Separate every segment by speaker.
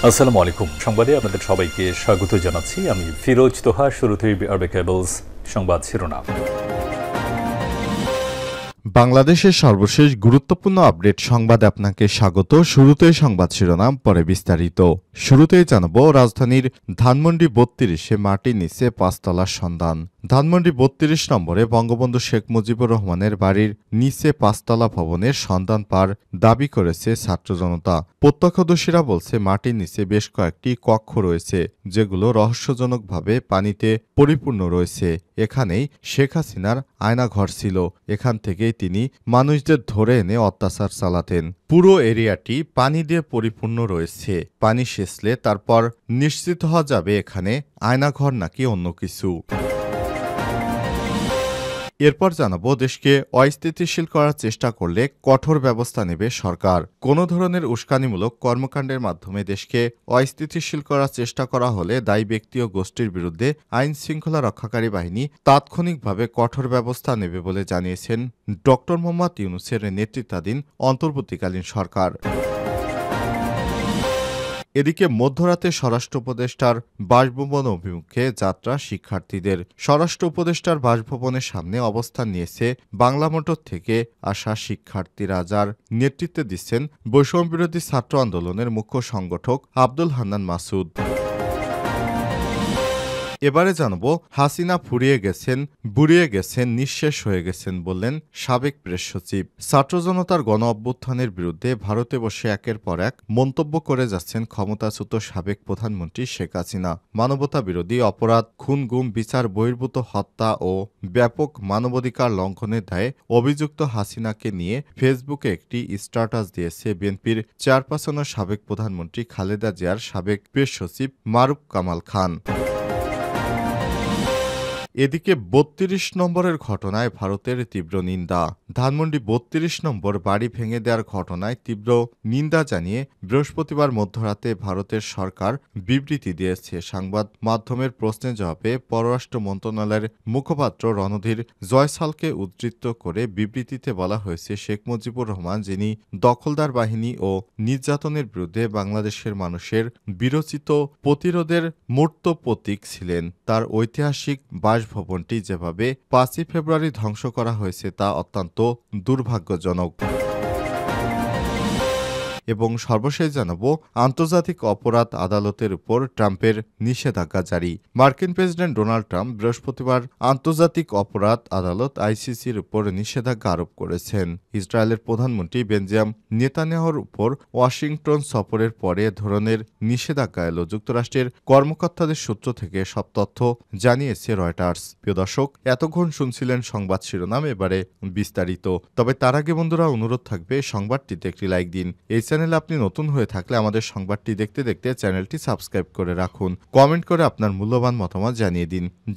Speaker 1: আসসালামু আলাইকুম। সংবাদে আপনাদের সবাইকে স্বাগত জানাচ্ছি। আমি ফিরোজ তোহা। শুরুতেই আরবে কেবলস সংবাদ শিরোনাম।
Speaker 2: বাংলাদেশের সর্বশেষ গুরুত্বপূর্ণ আপডেট সংবাদে আপনাকে স্বাগত। শুরুতেই সংবাদ শিরোনাম, পরে বিস্তারিত। শুরুতেই জানাবো, রাজধানীর ধানমন্ডি ৩২-এ মাটির নিচে ৫ তলার সন্ধান। ধানমন্ডি ৩২ নম্বরে বঙ্গবন্ধু শেখ মুজিবুর রহমানের বাড়ির নিচে ৫ তলা ভবনের সন্ধান পাওয়ার দাবি করেছে ছাত্র জনতা। প্রত্যক্ষদর্শীরা বলছে, মাটির নিচে বেশ কয়েকটি কক্ষ রয়েছে, যেগুলো রহস্যজনকভাবে পানিতে পরিপূর্ণ রয়েছে। এখানেই শেখ হাসিনার আয়নাঘর ছিল। এখান থেকেই তিনি মানুষদের ধরে এনে অত্যাচার চালাতেন। পুরো এরিয়াটি পানি দিয়ে পরিপূর্ণ রয়েছে। পানি সেচলে তারপর নিশ্চিত হওয়া যাবে এখানে আয়নাঘর নাকি অন্য কিছু। এরপর জানাবো, দেশকে অস্থিতিশীল করার চেষ্টা করলে কঠোর ব্যবস্থা নেবে সরকার। কোনো ধরনের উস্কানিমূলক কর্মকাণ্ডের মাধ্যমে দেশকে অস্থিতিশীল করার চেষ্টা করা হলে দায়ী ব্যক্তি ও গোষ্ঠীর বিরুদ্ধে আইন শৃঙ্খলা রক্ষাকারী বাহিনী তাৎক্ষণিকভাবে কঠোর ব্যবস্থা নেবে বলে জানিয়েছেন ড. মোহাম্মদ ইউনূসের নেতৃত্বাধীন অন্তর্বর্তীকালীন সরকার। এদিকে মধ্যরাতে স্বরাষ্ট্র উপদেষ্টার বাসভবন অভিমুখে যাত্রা শিক্ষার্থীদের। স্বরাষ্ট্র উপদেষ্টার বাসভবনের সামনে অবস্থান নিয়েছে বাংলা মোটর থেকে আসা শিক্ষার্থীরা, যার নেতৃত্বে দিচ্ছেন বৈষম্যবিরোধী ছাত্র আন্দোলনের মুখ্য সংগঠক আব্দুল হান্নান মাসুদ। এবারে জানাবো, হাসিনা বুড়িয়ে গেছেন, নিঃশেষ হয়ে গেছেন বললেন সাবেক প্রেস সচিব। ছাত্র জনতার গণ অভ্যুত্থানের বিরুদ্ধে ভারতে বসে একের পর এক মন্তব্য করে যাচ্ছেন ক্ষমতাচ্যুত সাবেক প্রধানমন্ত্রী শেখ হাসিনা। মানবতা বিরোধী অপরাধ, খুন, গুম, বিচার বহির্ভূত হত্যা ও ব্যাপক মানবাধিকার লঙ্ঘনের দায়ে অভিযুক্ত হাসিনাকে নিয়ে ফেসবুকে একটি স্ট্যাটাস দিয়েছে বিএনপির চেয়ারপারসন ও সাবেক প্রধানমন্ত্রী খালেদা জিয়ার সাবেক প্রেস সচিব মারুফ কামাল খান। এদিকে ৩২ নম্বরের ঘটনায় ভারতের তীব্র নিন্দা। ধানমন্ডি ৩২ নম্বর বাড়ি ভেঙে দেওয়ার ঘটনায় তীব্র নিন্দা জানিয়ে বৃহস্পতিবার মধ্যরাতে ভারতের সরকার বিবৃতি দিয়েছে। সংবাদ মাধ্যমের প্রশ্নের জবাবে পররাষ্ট্র মন্ত্রণালয়ের মুখপাত্র রণধীর জয়সালকে উদ্ধৃত করে বিবৃতিতে বলা হয়েছে, শেখ মুজিবুর রহমান, যিনি দখলদার বাহিনী ও নির্যাতনের বিরুদ্ধে বাংলাদেশের মানুষের বিরচিত প্রতিরোধের মূর্ত প্রতীক ছিলেন, তার ঐতিহাসিক বাসভবনটি যেভাবে ৫ই ফেব্রুয়ারি ধ্বংস করা হয়েছে তা অত্যন্ত দুর্ভাগ্যজনক। এবং সর্বশেষ জানাবো, আন্তর্জাতিক অপরাধ আদালতের উপর ট্রাম্পের নিষেধাজ্ঞা জারি। মার্কিন প্রেসিডেন্ট ডোনাল্ড ট্রাম্প বৃহস্পতিবার আন্তর্জাতিক অপরাধ আদালত আইসিসির উপর নিষেধাজ্ঞা আরোপ করেছেন। ইসরায়েলের প্রধানমন্ত্রী বেঞ্জামিন নেতানিয়াহুর উপর ওয়াশিংটন সফরের পরে ধরনের নিষেধাজ্ঞা এলো। যুক্তরাষ্ট্রের কর্মকর্তাদের সূত্র থেকে সব তথ্য জানিয়েছে রয়টার্স। প্রিয় দর্শক, এতক্ষণ শুনছিলেন সংবাদ শিরোনাম, এবারে বিস্তারিত। তবে তার আগে বন্ধুরা, অনুরোধ থাকবে সংবাদটিতে একটি লাইক দিন। এই চ্যানেলে আপনি নতুন হয়ে থাকলে আমাদের সংবাদটি দেখতে দেখতে চ্যানেলটি সাবস্ক্রাইব করে রাখুন। কমেন্ট করে আপনার মূল্যবান মতামত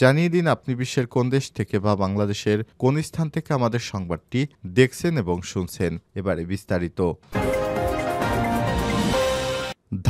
Speaker 2: জানিয়ে দিন আপনি বিশ্বের কোন দেশ থেকে বা বাংলাদেশের কোন স্থান থেকে আমাদের সংবাদটি দেখছেন এবং শুনছেন। এবারে বিস্তারিত।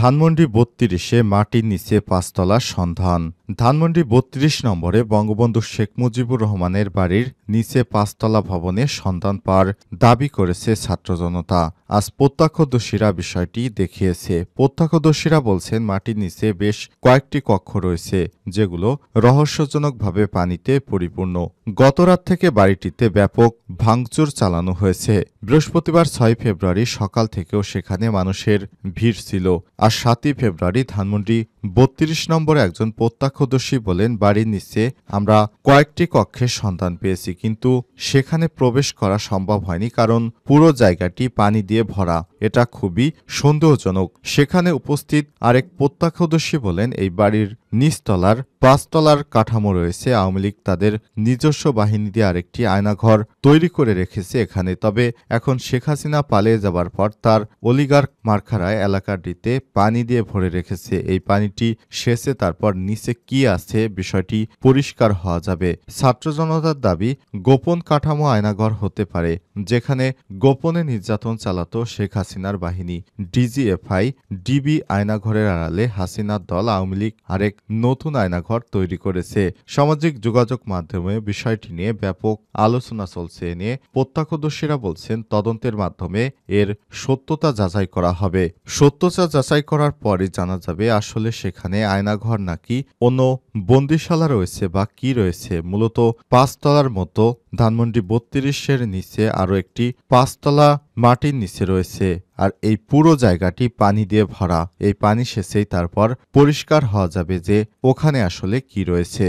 Speaker 2: ধানমন্ডি ৩২-এ মাটির নিচে ৫ তলার সন্ধান। ধানমন্ডি ৩২ নম্বরে বঙ্গবন্ধু শেখ মুজিবুর রহমানের বাড়ির নিচে ৫ তলা ভবনের সন্ধান পাওয়ার দাবি করেছে ছাত্র জনতা। আজ প্রত্যক্ষদর্শীরা বিষয়টি দেখিয়েছে। প্রত্যক্ষদর্শীরা বলছেন, মাটির নিচে বেশ কয়েকটি কক্ষ রয়েছে, যেগুলো রহস্যজনকভাবে পানিতে পরিপূর্ণ। গতরাত থেকে বাড়িটিতে ব্যাপক ভাঙচুর চালানো হয়েছে। বৃহস্পতিবার ৬ ফেব্রুয়ারি সকাল থেকেও সেখানে মানুষের ভিড় ছিল। আর ৭ই ফেব্রুয়ারি ধানমন্ডি ৩২ নম্বরে একজন প্রত্যক্ষদর্শী বলেন, বাড়ির নিচে আমরা কয়েকটি কক্ষের সন্ধান পেয়েছি, কিন্তু সেখানে প্রবেশ করা সম্ভব হয়নি, কারণ পুরো জায়গাটি পানি দিয়ে ভরা। এটা খুবই সন্দেহজনক। সেখানে উপস্থিত আরেক প্রত্যক্ষদর্শী বলেন, এই বাড়ির নিচতলার ৫ তলার কাঠামো রয়েছে। আওয়ামী লীগ তাদের নিজস্ব বাহিনী দিয়ে আরেকটি আয়নাঘর তৈরি করে রেখেছে এখানে। তবে এখন শেখ হাসিনা পালিয়ে যাবার পর তার অলিগার্ক মার্কারায় এলাকাটিতে পানি দিয়ে ভরে রেখেছে। এই পানিটি পানিটি সেচে তারপর নিচে কি আছে বিষয়টি পরিষ্কার হওয়া যাবে। ছাত্র জনতার দাবি, গোপন কাঠামো আয়নাঘর হতে পারে, যেখানে গোপনে নির্যাতন চালাতো শেখ হাসিনার বাহিনী। ডিজিএফআই ডিবি আয়নাঘরের আড়ালে হাসিনার দল আওয়ামী লীগ আরেক নতুন আয়নাঘর তৈরি করেছে। সামাজিক যোগাযোগ মাধ্যমে বিষয়টি নিয়ে ব্যাপক আলোচনা চলছে। এ নিয়ে প্রত্যক্ষদর্শীরা বলছেন, তদন্তের মাধ্যমে এর সত্যতা যাচাই করা হবে। সত্যতা যাচাই করার পরই জানা যাবে আসলে সেখানে আয়নাঘর নাকি অন্য বন্দিশালা রয়েছে বা কি রয়েছে। মূলত 5 তলার মতো ধানমন্ডি 32-এর নিচে আরও একটি 5 তলা মাটির নিচে রয়েছে। আর এই পুরো জায়গাটি পানি দিয়ে ভরা। এই পানি সেচেই তারপর পরিষ্কার হওয়া যাবে যে ওখানে আসলে কি রয়েছে।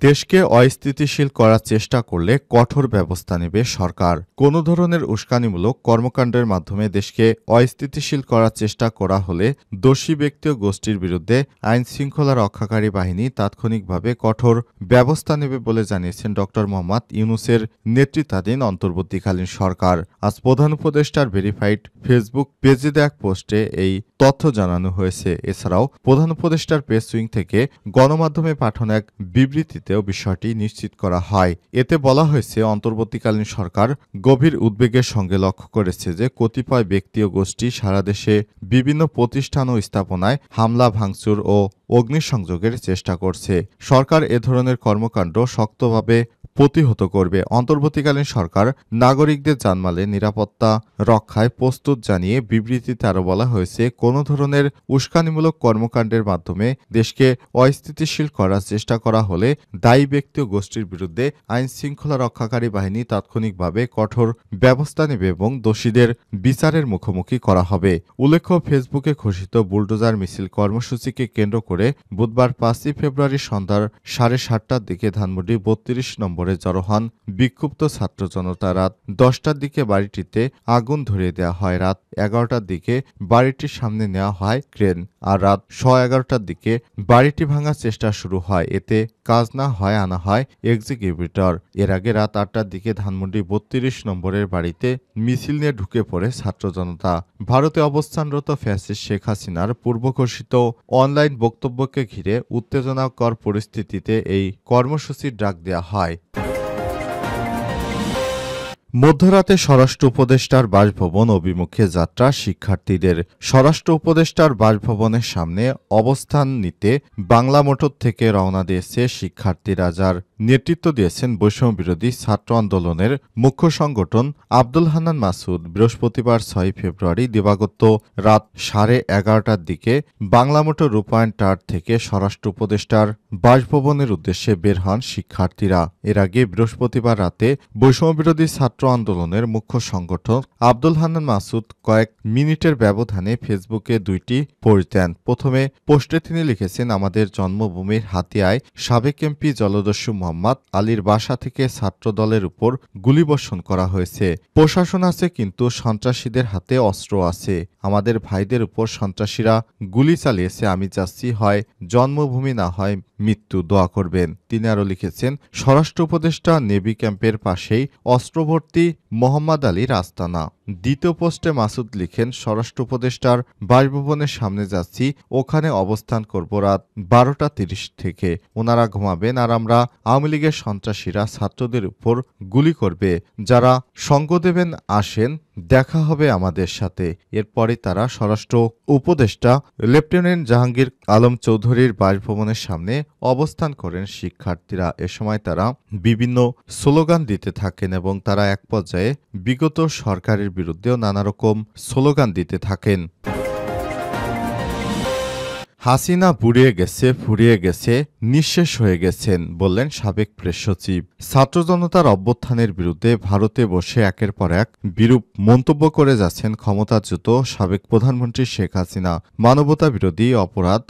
Speaker 2: দেশকে অস্থিতিশীল করার চেষ্টা করলে কঠোর ব্যবস্থা নেবে সরকার। কোনো ধরনের উস্কানিমূলক কর্মকাণ্ডের মাধ্যমে দেশকে অস্থিতিশীল করার চেষ্টা করা হলে দোষী ব্যক্তি ও গোষ্ঠীর বিরুদ্ধে আইন শৃঙ্খলা রক্ষাকারী বাহিনী তাৎক্ষণিকভাবে কঠোর ব্যবস্থা নেবে বলে জানিয়েছেন ড. মোহাম্মদ ইউনূসের নেতৃত্বাধীন অন্তর্বর্তীকালীন সরকার। আজ প্রধান উপদেষ্টার ভেরিফাইড ফেসবুক পেজে দেয়া এক পোস্টে এই তথ্য জানানো হয়েছে। এছাড়াও প্রধান উপদেষ্টার প্রেস উইং থেকে গণমাধ্যমে পাঠানো এক বিবৃতিতেও বিষয়টি নিশ্চিত করা হয়। এতে বলা হয়েছে, অন্তর্বর্তীকালীন সরকার গভীর উদ্বেগের সঙ্গে লক্ষ্য করেছে যে কতিপয় ব্যক্তি ও গোষ্ঠী সারা দেশে বিভিন্ন প্রতিষ্ঠান ও স্থাপনায় হামলা, ভাঙচুর ও অগ্নিসংযোগের চেষ্টা করছে। সরকার এ ধরনের কর্মকাণ্ড শক্তভাবে প্রতিহত করবে। অন্তর্বর্তীকালীন সরকার নাগরিকদের জানমালের নিরাপত্তা রক্ষায় প্রস্তুত জানিয়ে বিবৃতিতে আরও বলা হয়েছে, কোনো ধরনের উস্কানিমূলক কর্মকাণ্ডের মাধ্যমে দেশকে অস্থিতিশীল করার চেষ্টা করা হলে দায়ী ব্যক্তি ও গোষ্ঠীর বিরুদ্ধে আইন শৃঙ্খলা রক্ষাকারী বাহিনী তাৎক্ষণিকভাবে কঠোর ব্যবস্থা নেবে এবং দোষীদের বিচারের মুখোমুখি করা হবে। উল্লেখ্য, ফেসবুকে ঘোষিত বুলডোজার মিছিল কর্মসূচিকে কেন্দ্র করে বুধবার 5 ফেব্রুয়ারি সন্ধ্যার 7:30টার দিকে ধানমন্ডি 32 নম্বরে জড়ো হন বিক্ষুব্ধ ছাত্র জনতা। রাত 10টার দিকে বাড়িটিতে আগুন ধরিয়ে দেওয়া হয়। রাত 11টার দিকে বাড়িটির সামনে নেওয়া হয় ক্রেন। আর রাত 11:15টার দিকে বাড়িটি ভাঙার চেষ্টা শুরু হয়। এতে কাজ না হয় আনা হয় এক্সিকিউটর। এর আগে রাত 8টার দিকে ধানমন্ডি 32 নম্বরের বাড়িতে মিছিল নিয়ে ঢুকে পড়ে ছাত্র জনতা। ভারতে অবস্থানরত ফ্যাসিস্ট শেখ হাসিনার পূর্বঘোষিত অনলাইন বক্তব্যকে ঘিরে উত্তেজনাকর পরিস্থিতিতে এই কর্মসূচির ডাক দেওয়া হয়। মধ্যরাতে স্বরাষ্ট্র উপদেষ্টার বাসভবন অভিমুখে যাত্রা শিক্ষার্থীদের। স্বরাষ্ট্র উপদেষ্টার বাসভবনের সামনে অবস্থান নিতে বাংলা মোটর থেকে রওনা দিয়েছে শিক্ষার্থীরা, যার নেতৃত্ব দিয়েছেন বৈষম্য বিরোধী ছাত্র আন্দোলনের মুখ্য সংগঠন আব্দুল হান্নান মাসুদ। বৃহস্পতিবার 6 ফেব্রুয়ারি দিবাগত রাত 11:30টার দিকে বাংলা মোটর রূপায়ণ টাওয়ার থেকে স্বরাষ্ট্র উপদেষ্টার বাসভবনের উদ্দেশ্যে বের হন শিক্ষার্থীরা। এর আগে বৃহস্পতিবার রাতে বৈষম্য বিরোধী ছাত্র আন্দোলনের মুখ্য সংগঠক আব্দুল হান্নান মাসুদ কয়েক মিনিটের ব্যবধানে ফেসবুকে 2টি পোস্ট দেন। প্রথমে পোস্টে তিনি লিখেছেন, আমাদের জন্মভূমির হাতিয়ায় সাবেক এমপি জলদস্যু মোহাম্মদ আলীর বাসা থেকে ছাত্র দলের উপর গুলিবর্ষণ করা হয়েছে। প্রশাসন আছে কিন্তু সন্ত্রাসীদের হাতে অস্ত্র আছে। আমাদের ভাইদের উপর সন্ত্রাসীরা গুলি চালিয়েছে। আমি চাচ্ছি হয় জন্মভূমি না হয় মৃত্যু, দোয়া করবেন। তিনি আরও লিখেছেন, স্বরাষ্ট্র উপদেষ্টা নেভি ক্যাম্পের পাশেই অস্ত্রভর্তি মোহাম্মদ আলীর আস্তানা। দ্বিতীয় পোস্টে মাসুদ লিখেন, স্বরাষ্ট্র উপদেষ্টার বাসভবনের সামনে যাচ্ছি, ওখানে অবস্থান করব রাত 12:30 থেকে। ওনারা ঘুমাবেন আর আমরা আওয়ামী লীগের সন্ত্রাসীরা ছাত্রদের উপর গুলি করবে। যারা সঙ্গ দেবেন আসেন, দেখা হবে আমাদের সাথে। এরপরে তারা স্বরাষ্ট্র উপদেষ্টা লেফটেন্যান্ট জাহাঙ্গীর আলম চৌধুরীর বাসভবনের সামনে অবস্থান করেন শিক্ষার্থীরা। এ সময় তারা বিভিন্ন স্লোগান দিতে থাকেন এবং তারা এক পর্যায়ে বিগত সরকারের বিরুদ্ধেও নানা রকম স্লোগান দিতে থাকেন। হাসিনা বুড়িয়ে গেছে, ফুরিয়ে গেছে, নিঃশেষ হয়ে গেছেন বললেন সাবেক প্রেস সচিব। ছাত্র জনতার অভ্যুত্থানের বিরুদ্ধে ভারতে বসে একের পর এক বিরূপ মন্তব্য করে যাচ্ছেন ক্ষমতাচ্যুত সাবেক প্রধানমন্ত্রী শেখ হাসিনা। মানবতা বিরোধী অপরাধ,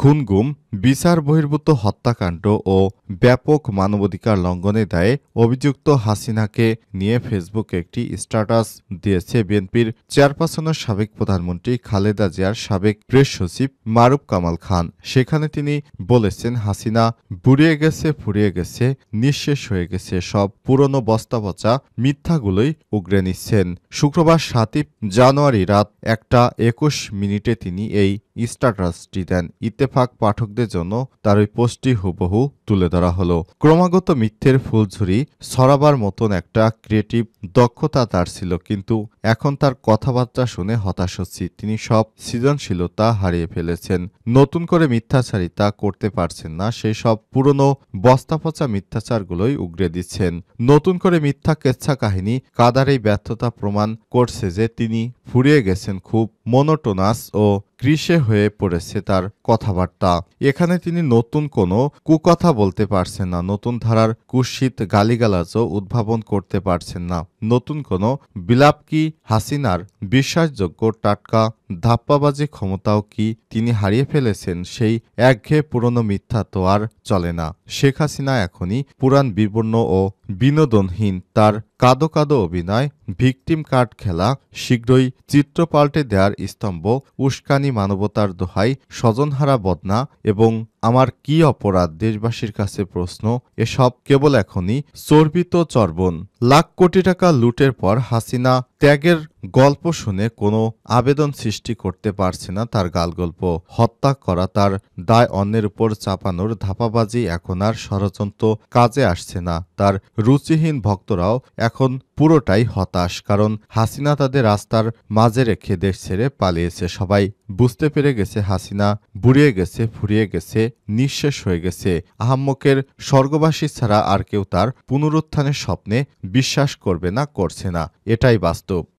Speaker 2: খুন, গুম, বিচার বহির্ভূত হত্যাকাণ্ড ও ব্যাপক মানবাধিকার লঙ্ঘনের দায়ে অভিযুক্ত হাসিনাকে নিয়ে ফেসবুকে একটি স্ট্যাটাস দিয়েছে বিএনপির চেয়ারপারসনের সাবেক প্রধানমন্ত্রী খালেদা জিয়ার সাবেক প্রেস সচিব মারুফ কামাল খান। সেখানে তিনি বলেছেন, হাসিনা বুড়িয়ে গেছে, ফুরিয়ে গেছে, নিঃশেষ হয়ে গেছে, সব পুরনো বস্তাপচা মিথ্যাগুলোই উগরে নিচ্ছেন। শুক্রবার ৭ জানুয়ারি রাত ১:২১ তিনি এই স্ট্যাটাসটি দেন। ইত্তেফাক পাঠকদের জন্য তার ওই পোস্টটি হুবহু তুলে ধরা হলো। ক্রমাগত মিথ্যের ফুলঝুরি ছড়াবার মতন একটা ক্রিয়েটিভ দক্ষতা তার ছিল, কিন্তু এখন তার কথাবার্তা শুনে হতাশ হচ্ছি। তিনি সব সৃজনশীলতা হারিয়ে ফেলেছেন। নতুন করে মিথ্যাচারিতা করতে পারছেন না, সেই সব পুরনো বস্তাপচা মিথ্যাচারগুলোই উগরে দিচ্ছেন। নতুন করে মিথ্যা কেচ্ছা কাহিনী কাদার এই ব্যর্থতা প্রমাণ করছে যে তিনি ফুরিয়ে গেছেন, খুব মনোটোনাস ও ক্লিশে হয়ে পড়েছে তার কথাবার্তা। এখানে তিনি নতুন কোনো কুকথা বলতে পারছেন না, নতুন ধারার কুৎসিত গালিগালাজও উদ্ভাবন করতে পারছেন না, নতুন কোনো বিলাপ কি হাসিনার বিশ্বাসযোগ্য টাটকা ধাপ্পাবাজি ক্ষমতাও কি তিনি হারিয়ে ফেলেছেন? সেই একঘেয়ে পুরনো মিথ্যা তো আর চলে না। শেখ হাসিনা এখনই পুরাণ বিবর্ণ ও বিনোদনহীন। তার কাদো কাদো অভিনয়, ভিকটিম কার্ড খেলা, শীঘ্রই চিত্র পাল্টে দেওয়ার স্তম্ভ, উস্কানি, মানবতার দোহাই, স্বজনহারা বদনা এবং আমার কি অপরাধ দেশবাসীর কাছে প্রশ্ন, এসব কেবল এখনই চর্বিত চর্বণ। লাখ কোটি টাকা লুটের পর হাসিনা ত্যাগের গল্প শুনে কোনো আবেদন সৃষ্টি করতে পারছে না তার গালগল্প। হত্যা করা তার দায় অন্যের উপর চাপানোর ধাপাবাজি এখন আর ষড়যন্ত্র কাজে আসছে না। তার রুচিহীন ভক্তরাও এখন পুরোটাই হতাশ, কারণ হাসিনা তাদের রাস্তার মাঝে রেখে দেশ ছেড়ে পালিয়েছে। সবাই বুঝতে পেরে গেছে হাসিনা বুড়িয়ে গেছে, ফুরিয়ে গেছে, নিঃশেষ হয়ে গেছে। আহাম্মকের স্বর্গবাসী ছাড়া আর কেউ তার পুনরুত্থানের স্বপ্নে বিশ্বাস করবে না, করছে না। এটাই বাস্তব।